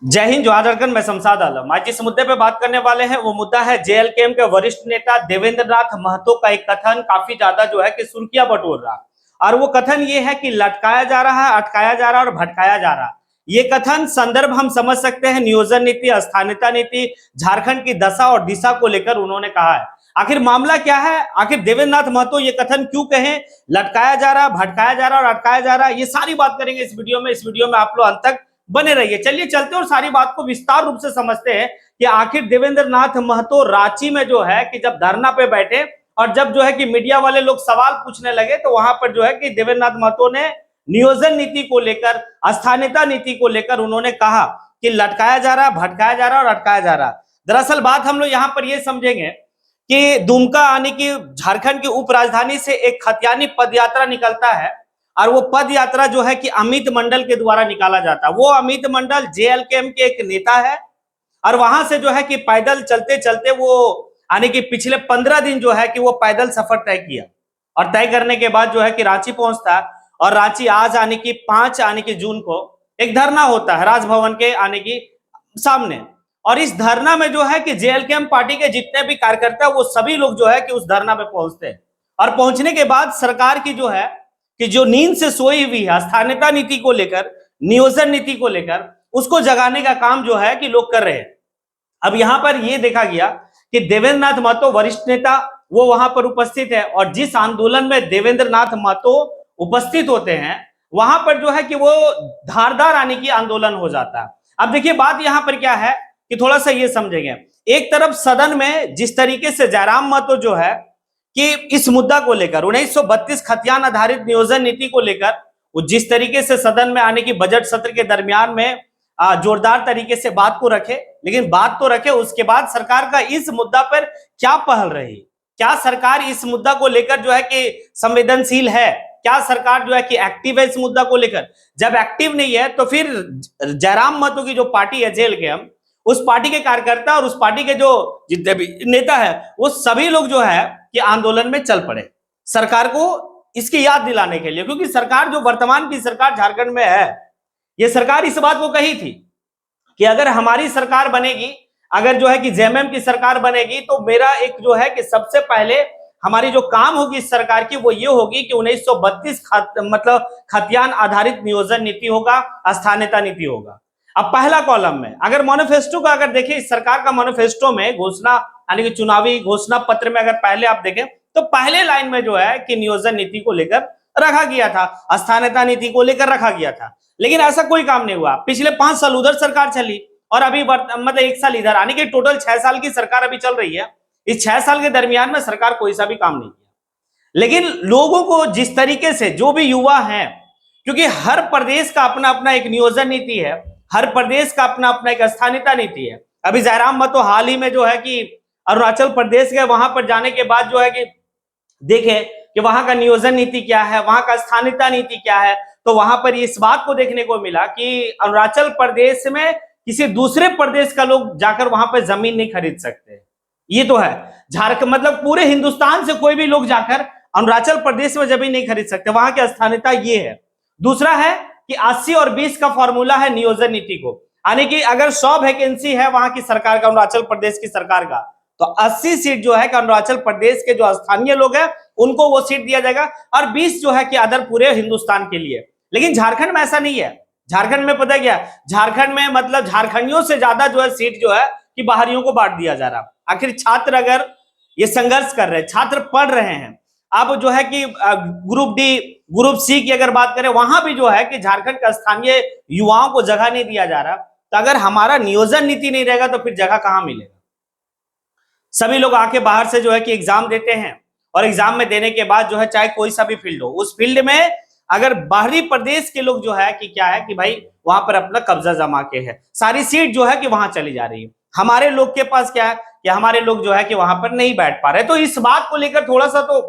जय हिंद, जोहार झारखंड। मैं शमशाद आलम। आज जिस मुद्दे पे बात करने वाले हैं वो मुद्दा है जेएलकेएम के वरिष्ठ नेता देवेंद्र नाथ महतो का एक कथन काफी ज्यादा जो है कि सुर्खियां बटोर रहा। और वो कथन ये है कि लटकाया जा रहा है, अटकाया जा रहा है और भटकाया जा रहा है। ये कथन संदर्भ हम समझ सकते हैं नियोजन नीति, स्थानीयता नीति, झारखंड की दशा और दिशा को लेकर उन्होंने कहा है। आखिर मामला क्या है? आखिर देवेंद्र नाथ महतो ये कथन क्यों कहे? लटकाया जा रहा, भटकाया जा रहा और अटकाया जा रहा, ये सारी बात करेंगे इस वीडियो में। इस वीडियो में आप लोग अंत तक बने रहिए। चलिए चलते और सारी बात को विस्तार रूप से समझते हैं कि आखिर देवेंद्र नाथ महतो रांची में जो है कि जब धरना पे बैठे और जब जो है कि मीडिया वाले लोग सवाल पूछने लगे तो वहां पर जो है कि देवेंद्र नाथ महतो ने नियोजन नीति को लेकर, स्थानीयता नीति को लेकर उन्होंने कहा कि लटकाया जा रहा, भटकाया जा रहा और अटकाया जा रहा। दरअसल बात हम लोग यहां पर यह समझेंगे कि दुमका यानी कि झारखंड की उपराजधानी से एक खतियानी पदयात्रा निकलता है और वो पद यात्रा जो है कि अमित मंडल के द्वारा निकाला जाता है। वो अमित मंडल जेएलकेएम के एक नेता है और वहां से जो है कि पैदल चलते चलते वो यानी कि पिछले 15 दिन जो है कि वो पैदल सफर तय किया और तय करने के बाद जो है कि रांची पहुंचता है। और रांची आज आने की 5 आने की जून को एक धरना होता है राजभवन के आने की सामने। और इस धरना में जो है कि जेएलकेएम पार्टी के जितने भी कार्यकर्ता वो सभी लोग जो है कि उस धरना में पहुंचते हैं। और पहुंचने के बाद सरकार की जो है कि जो नींद से सोई हुई है स्थानीयता नीति को लेकर, नियोजन नीति को लेकर, उसको जगाने का काम जो है कि लोग कर रहे हैं। अब यहां पर यह देखा गया कि देवेंद्र नाथ महतो वरिष्ठ नेता वो वहां पर उपस्थित है और जिस आंदोलन में देवेंद्र नाथ महतो उपस्थित होते हैं वहां पर जो है कि वो धारदार आने की आंदोलन हो जाता है। अब देखिए बात यहां पर क्या है कि थोड़ा सा ये समझेंगे। एक तरफ सदन में जिस तरीके से जयराम महतो जो है कि इस मुद्दा को लेकर 1932 खतियान आधारित नियोजन नीति को लेकर वो जिस तरीके से सदन में आने की बजट सत्र के दरमियान में जोरदार तरीके से बात को रखे, लेकिन बात तो रखे उसके बाद सरकार का इस मुद्दा पर क्या पहल रही? क्या सरकार इस मुद्दा को लेकर जो है कि संवेदनशील है? क्या सरकार जो है कि एक्टिव है इस मुद्दा को लेकर? जब एक्टिव नहीं है तो फिर जयराम महतो की जो पार्टी है जेएलकेएम, उस पार्टी के कार्यकर्ता और उस पार्टी के जो जितने भी नेता है वो सभी लोग जो है कि आंदोलन में चल पड़े सरकार को इसकी याद दिलाने के लिए। क्योंकि सरकार जो वर्तमान की सरकार झारखंड में है, ये सरकार इस बात को कही थी कि अगर हमारी सरकार बनेगी, अगर जो है कि जेएमएम की सरकार बनेगी तो मेरा एक जो है कि सबसे पहले हमारी जो काम होगी इस सरकार की वो ये होगी कि 1932 मतलब खतियान आधारित नियोजन नीति होगा, स्थानीयता नीति होगा। अब पहला कॉलम में अगर मैनिफेस्टो का अगर देखें, इस सरकार का मैनिफेस्टो में घोषणा यानी कि चुनावी घोषणा पत्र में अगर पहले आप देखें तो पहले लाइन में जो है कि नियोजन नीति को लेकर रखा गया था, स्थानीयता नीति को लेकर रखा गया था। लेकिन ऐसा कोई काम नहीं हुआ। पिछले 5 साल उधर सरकार चली और अभी मतलब 1 साल इधर, यानी कि टोटल 6 साल की सरकार अभी चल रही है। इस 6 साल के दरमियान में सरकार कोई सा भी काम नहीं किया। लेकिन लोगों को जिस तरीके से जो भी युवा हैं, क्योंकि हर प्रदेश का अपना अपना एक नियोजन नीति है, हर प्रदेश का अपना अपना एक स्थानीयता नीति है। अभी जयराम महतो हाल ही में जो है कि अरुणाचल प्रदेश गए, वहां पर जाने के बाद जो है कि देखे कि वहां का नियोजन नीति क्या है, वहां का स्थानीयता नीति क्या है, तो वहां पर इस बात को देखने को मिला कि अरुणाचल प्रदेश में किसी दूसरे प्रदेश का लोग जाकर वहां पर जमीन नहीं खरीद सकते। ये तो है झारखंड मतलब पूरे हिंदुस्तान से कोई भी लोग जाकर अरुणाचल प्रदेश में जमीन नहीं खरीद सकते। वहां की स्थानीयता ये है। दूसरा है कि 80 और 20 का फॉर्मूला है नियोजन नीति को, यानी कि अगर 100 वैकेंसी है वहां की सरकार का, अरुणाचल प्रदेश की सरकार का, तो 80 सीट जो है कि अरुणाचल प्रदेश के जो स्थानीय लोग हैं उनको वो सीट दिया जाएगा और 20 जो है कि अदर पूरे हिंदुस्तान के लिए। लेकिन झारखंड में ऐसा नहीं है। झारखंड में पता है क्या, झारखंड में मतलब झारखंडियों से ज्यादा जो है सीट जो है कि बाहरियों को बांट दिया जा रहा। आखिर छात्र अगर ये संघर्ष कर रहे हैं, छात्र पढ़ रहे हैं, अब जो है कि ग्रुप डी, ग्रुप सी की अगर बात करें वहां भी जो है कि झारखंड का स्थानीय युवाओं को जगह नहीं दिया जा रहा। तो अगर हमारा नियोजन नीति नहीं रहेगा तो फिर जगह कहां मिलेगा? सभी लोग आके बाहर से जो है कि एग्जाम देते हैं और एग्जाम में देने के बाद जो है चाहे कोई सा भी फील्ड हो, उस फील्ड में अगर बाहरी प्रदेश के लोग जो है कि क्या है कि भाई वहां पर अपना कब्जा जमा के है, सारी सीट जो है कि वहां चली जा रही है। हमारे लोग के पास क्या है कि हमारे लोग जो है कि वहां पर नहीं बैठ पा रहे। तो इस बात को लेकर थोड़ा सा तो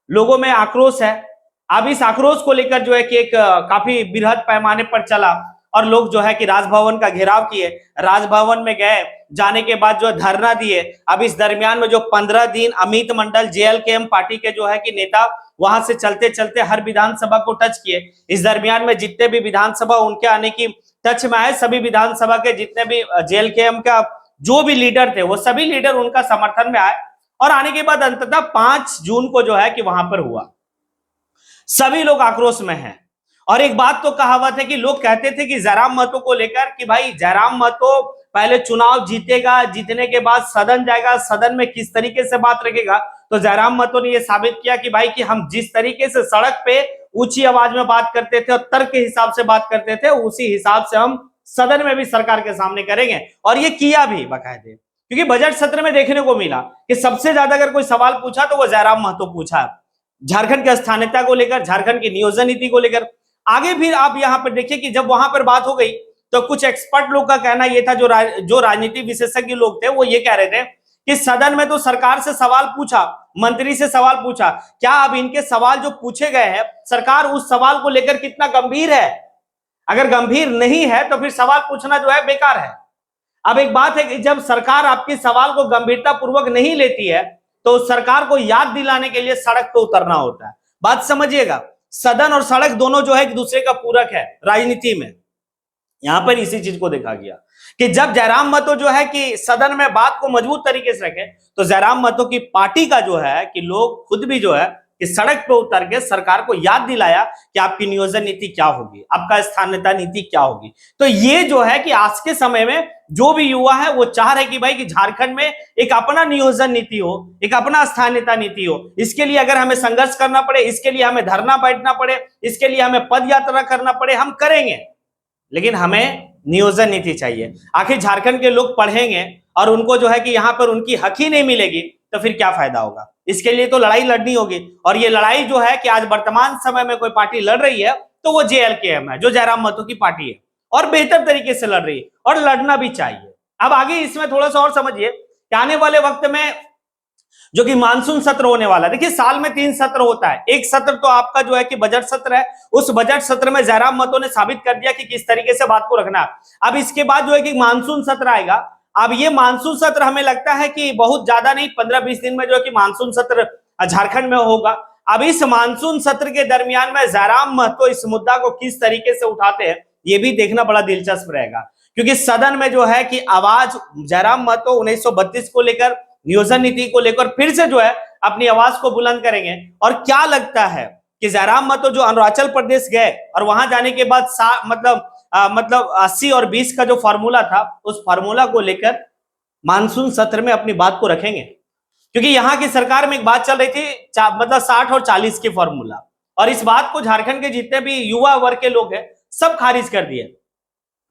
लोगों में आक्रोश है। अब इस आक्रोश को लेकर जो है कि एक काफी बृहद पैमाने पर चला और लोग जो है कि राजभवन का घेराव किए, राजभवन में गए, जाने के बाद जो धरना दिए। अब इस दरमियान में जो 15 दिन अमित मंडल JLKM पार्टी के जो है कि नेता वहां से चलते चलते हर विधानसभा को टच किए। इस दरमियान में जितने भी विधानसभा उनके आने की टच में आए, सभी विधानसभा के जितने भी JLKM का जो भी लीडर थे वो सभी लीडर उनका समर्थन में आए, और आने के बाद अंततः 5 जून को जो है कि वहां पर हुआ। सभी लोग आक्रोश में हैं। और एक बात तो कहावत है कि लोग कहते थे कि जयराम महतो को लेकर कि भाई जयराम महतो पहले चुनाव जीतेगा, जीतने के बाद सदन जाएगा, सदन में किस तरीके से बात रखेगा। तो जयराम महतो ने यह साबित किया कि भाई कि हम जिस तरीके से सड़क पे ऊंची आवाज में बात करते थे और तर्क के हिसाब से बात करते थे, उसी हिसाब से हम सदन में भी सरकार के सामने करेंगे। और ये किया भी बाकायदे, क्योंकि बजट सत्र में देखने को मिला कि सबसे ज्यादा अगर कोई सवाल पूछा तो वो जयराम महतो पूछा, झारखंड की स्थानीयता को लेकर, झारखंड की नियोजन नीति को लेकर। आगे भी आप यहां पर देखिए कि जब वहां पर बात हो गई तो कुछ एक्सपर्ट लोग का कहना यह था, जो राजनीति विशेषज्ञ लोग थे वो ये कह रहे थे कि सदन में तो सरकार से सवाल पूछा, मंत्री से सवाल पूछा, क्या अब इनके सवाल जो पूछे गए हैं सरकार उस सवाल को लेकर कितना गंभीर है? अगर गंभीर नहीं है तो फिर सवाल पूछना जो है बेकार है। अब एक बात है कि जब सरकार आपके सवाल को गंभीरता पूर्वक नहीं लेती है तो सरकार को याद दिलाने के लिए सड़क पर उतरना होता है। बात समझिएगा, सदन और सड़क दोनों जो है एक दूसरे का पूरक है राजनीति में। यहां पर इसी चीज को देखा गया कि जब जयराम महतो जो है कि सदन में बात को मजबूत तरीके से रखे, तो जयराम महतो की पार्टी का जो है कि लोग खुद भी जो है कि सड़क पे उतर के सरकार को याद दिलाया कि आपकी नियोजन नीति क्या होगी, आपका स्थानीयता नीति क्या होगी। तो ये जो है कि आज के समय में जो भी युवा है वो चाह रहे कि भाई कि झारखंड में एक अपना नियोजन नीति हो, एक अपना स्थानीयता नीति हो। इसके लिए अगर हमें संघर्ष करना पड़े, इसके लिए हमें धरना बैठना पड़े, इसके लिए हमें पद यात्रा करना पड़े, हम करेंगे, लेकिन हमें नियोजन नीति चाहिए। आखिर झारखंड के लोग पढ़ेंगे और उनको जो है कि यहां पर उनकी हक ही नहीं मिलेगी तो फिर क्या फायदा होगा? इसके लिए तो लड़ाई लड़नी होगी। और ये लड़ाई जो है कि आज वर्तमान समय में कोई पार्टी लड़ रही है तो वो JLKM है, जो जयराम महतो की पार्टी है, और बेहतर तरीके से लड़ रही है और लड़ना भी चाहिए। अब आगे इसमें थोड़ा सा और समझिए कि आने वाले वक्त में जो कि मानसून सत्र होने वाला है। देखिए साल में 3 सत्र होता है। एक सत्र तो आपका जो है कि बजट सत्र है। उस बजट सत्र में जयराम महतो ने साबित कर दिया कि किस तरीके से बात को रखना। अब इसके बाद जो है कि मानसून सत्र आएगा। अब ये मानसून सत्र हमें लगता है कि बहुत ज्यादा नहीं, 15-20 दिन में जो है कि मानसून सत्र झारखंड में होगा। अब इस मानसून सत्र के दरमियान में जयराम महतो इस मुद्दा को किस तरीके से उठाते हैं ये भी देखना बड़ा दिलचस्प रहेगा, क्योंकि सदन में जो है कि आवाज जयराम महतो 1932 को लेकर, नियोजन नीति को लेकर फिर से जो है अपनी आवाज को बुलंद करेंगे। और क्या लगता है कि जयराम महतो जो अरुणाचल प्रदेश गए और वहां जाने के बाद मतलब 80 और 20 का जो फॉर्मूला था, उस फॉर्मूला को लेकर मानसून सत्र में अपनी बात को रखेंगे? क्योंकि यहां की सरकार में एक बात चल रही थी मतलब 60 और 40 की फॉर्मूला, और इस बात को झारखंड के जितने भी युवा वर्ग के लोग हैं सब खारिज कर दिए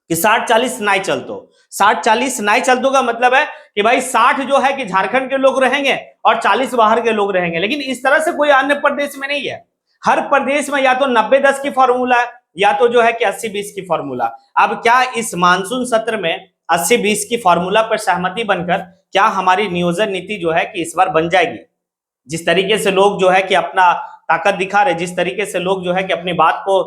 कि 60-40 नहीं चलतो। 60-40 नहीं चलतो का मतलब है कि भाई 60 जो है कि झारखंड के लोग रहेंगे और 40 बाहर के लोग रहेंगे। लेकिन इस तरह से कोई अन्य प्रदेश में नहीं है। हर प्रदेश में या तो 90-10 की फॉर्मूला है या तो जो है कि 80-20 की फॉर्मूला। अब क्या इस मानसून सत्र में 80-20 की फॉर्मूला पर सहमति बनकर क्या हमारी नियोजन नीति जो है कि इस बार बन जाएगी? जिस तरीके से लोग जो है कि अपना ताकत दिखा रहे, जिस तरीके से लोग जो है कि अपनी बात को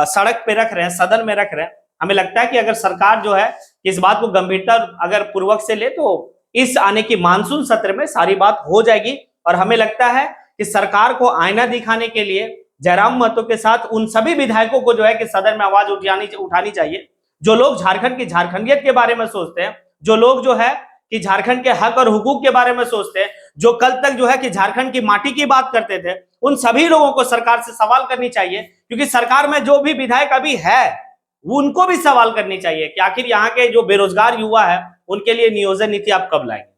सड़क पे रख रहे हैं, सदन में रख रहे हैं, हमें लगता है कि अगर सरकार जो है इस बात को गंभीरता अगर पूर्वक से ले तो इस आने की मानसून सत्र में सारी बात हो जाएगी। और हमें लगता है कि सरकार को आईना दिखाने के लिए जयराम महतो के साथ उन सभी विधायकों को जो है कि सदन में आवाज उठानी चाहिए, जो लोग झारखंड की झारखंडियत के बारे में सोचते हैं, जो लोग जो है कि झारखंड के हक और हुकूक के बारे में सोचते हैं, जो कल तक जो है कि झारखंड की माटी की बात करते थे, उन सभी लोगों को सरकार से सवाल करनी चाहिए। क्योंकि सरकार में जो भी विधायक अभी है उनको भी सवाल करनी चाहिए कि आखिर यहाँ के जो बेरोजगार युवा है उनके लिए नियोजन नीति आप कब लाएंगे।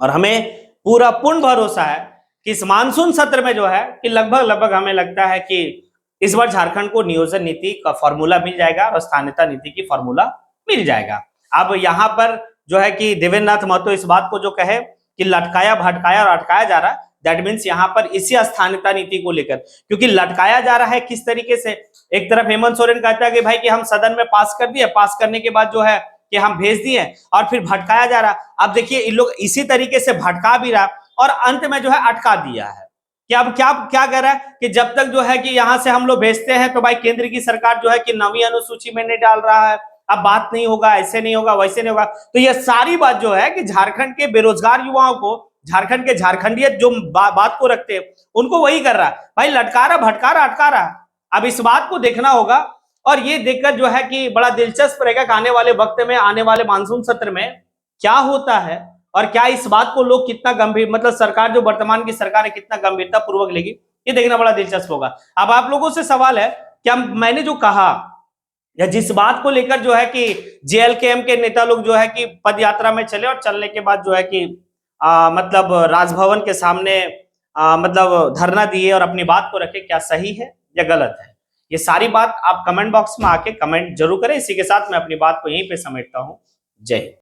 और हमें पूरा पूर्ण भरोसा है कि इस मानसून सत्र में जो है कि लगभग हमें लगता है कि इस बार झारखंड को नियोजन नीति का फॉर्मूला मिल जाएगा और स्थानीयता नीति की फॉर्मूला मिल जाएगा। अब यहाँ पर जो है कि देवेंद्र नाथ महतो इस बात को जो कहे कि लटकाया भटकाया और अटकाया जा रहा है, दैट मीन्स यहाँ पर इसी स्थानीयता नीति को लेकर, क्योंकि लटकाया जा रहा है किस तरीके से। एक तरफ हेमंत सोरेन कहता है कि भाई कि हम सदन में पास कर दिए, पास करने के बाद जो है कि हम भेज दिए, और फिर भटकाया जा रहा। अब देखिए इन लोग इसी तरीके से भटका भी रहा और अंत में जो है अटका दिया है। कि अब क्या क्या कह रहा है कि जब तक जो है कि यहां से हम लोग भेजते हैं तो भाई केंद्र की सरकार जो है कि 9वीं अनुसूची में नहीं डाल रहा है, अब बात नहीं होगा, ऐसे नहीं होगा, वैसे नहीं होगा। तो ये सारी बात जो है कि झारखंड के बेरोजगार युवाओं को, झारखंड के झारखंडियत जो बात को रखते हैं उनको वही कर रहा है भाई, लटका रहा, भटका रहा, अटका रहा। अब इस बात को देखना होगा और ये देखकर जो है कि बड़ा दिलचस्प रहेगा कि आने वाले वक्त में, आने वाले मानसून सत्र में क्या होता है और क्या इस बात को लोग कितना गंभीर, मतलब सरकार जो वर्तमान की सरकार है कितना गंभीरता पूर्वक लेगी, ये देखना बड़ा दिलचस्प होगा। अब आप लोगों से सवाल है कि मैंने जो कहा या जिस बात को लेकर जो है कि जेएलकेएम के नेता लोग जो है कि पद यात्रा में चले और चलने के बाद जो है कि मतलब राजभवन के सामने मतलब धरना दिए और अपनी बात को रखे, क्या सही है या गलत है? ये सारी बात आप कमेंट बॉक्स में आके कमेंट जरूर करें। इसी के साथ मैं अपनी बात को यहीं पे समेटता हूं। जय हिंद।